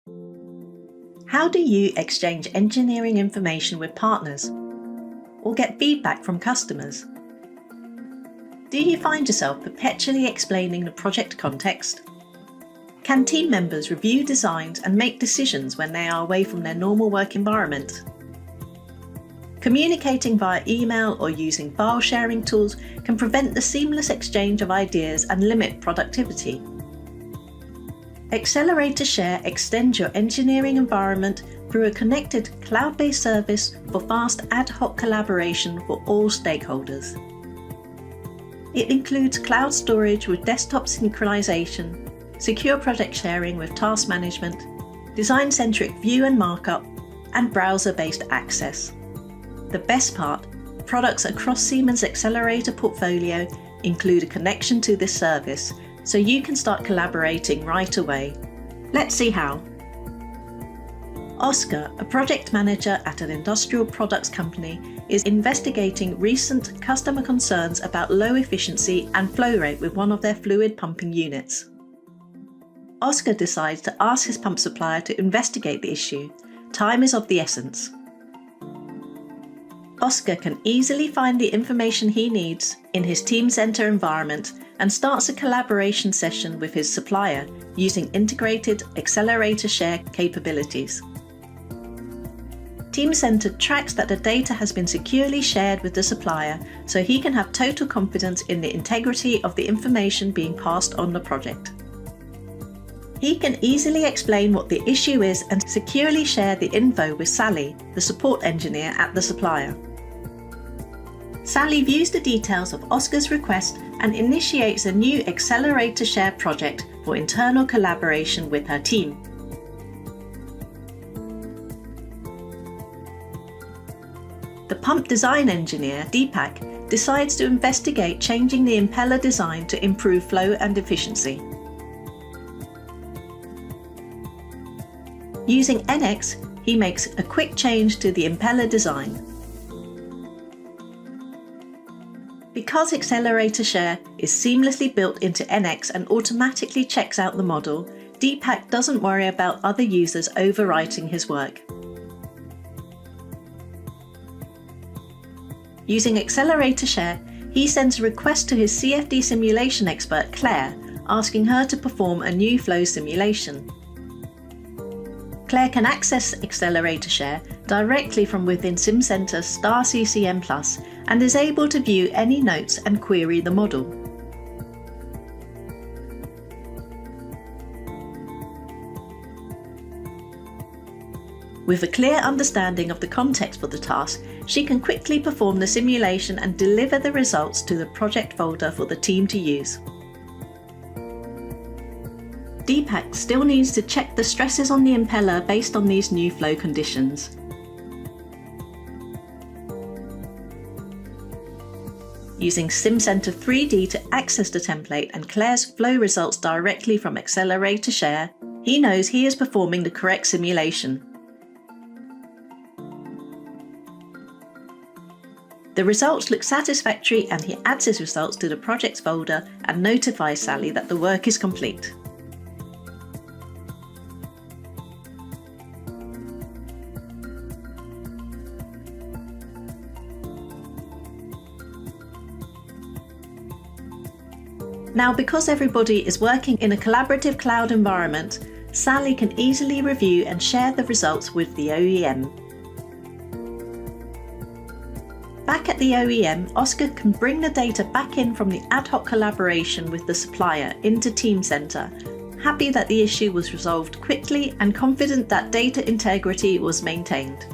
How do you exchange engineering information with partners or get feedback from customers? Do you find yourself perpetually explaining the project context? Can team members review designs and make decisions when they are away from their normal work environment? Communicating via email or using file sharing tools can prevent the seamless exchange of ideas and limit productivity. Teamcenter Share extends your engineering environment through a connected cloud-based service for fast ad hoc collaboration for all stakeholders. It includes cloud storage with desktop synchronization, secure project sharing with task management, design-centric view and markup, and browser-based access. The best part, products across Siemens Accelerator portfolio include a connection to this service, so you can start collaborating right away. Let's see how. Oscar, a project manager at an industrial products company, is investigating recent customer concerns about low efficiency and flow rate with one of their fluid pumping units. Oscar decides to ask his pump supplier to investigate the issue. Time is of the essence. Oscar can easily find the information he needs in his Teamcenter environment and starts a collaboration session with his supplier using integrated Teamcenter Share capabilities. Teamcenter tracks that the data has been securely shared with the supplier, so he can have total confidence in the integrity of the information being passed on the project. He can easily explain what the issue is and securely share the info with Sally, the support engineer at the supplier. Sally views the details of Oscar's request and initiates a new Teamcenter Share project for internal collaboration with her team. The pump design engineer, Deepak, decides to investigate changing the impeller design to improve flow and efficiency. Using NX, he makes a quick change to the impeller design. Because Teamcenter Share is seamlessly built into NX and automatically checks out the model, Deepak doesn't worry about other users overwriting his work. Using Teamcenter Share, he sends a request to his CFD simulation expert Claire, asking her to perform a new flow simulation. Claire can access Teamcenter Share directly from within SimCenter *CCM Plus and is able to view any notes and query the model. With a clear understanding of the context for the task, she can quickly perform the simulation and deliver the results to the project folder for the team to use. Deepak still needs to check the stresses on the impeller based on these new flow conditions. Using SimCenter 3D to access the template and Claire's flow results directly from Teamcenter Share, he knows he is performing the correct simulation. The results look satisfactory and he adds his results to the projects folder and notifies Sally that the work is complete. Now, because everybody is working in a collaborative cloud environment, Sally can easily review and share the results with the OEM. Back at the OEM, Oscar can bring the data back in from the ad hoc collaboration with the supplier into Teamcenter, happy that the issue was resolved quickly and confident that data integrity was maintained.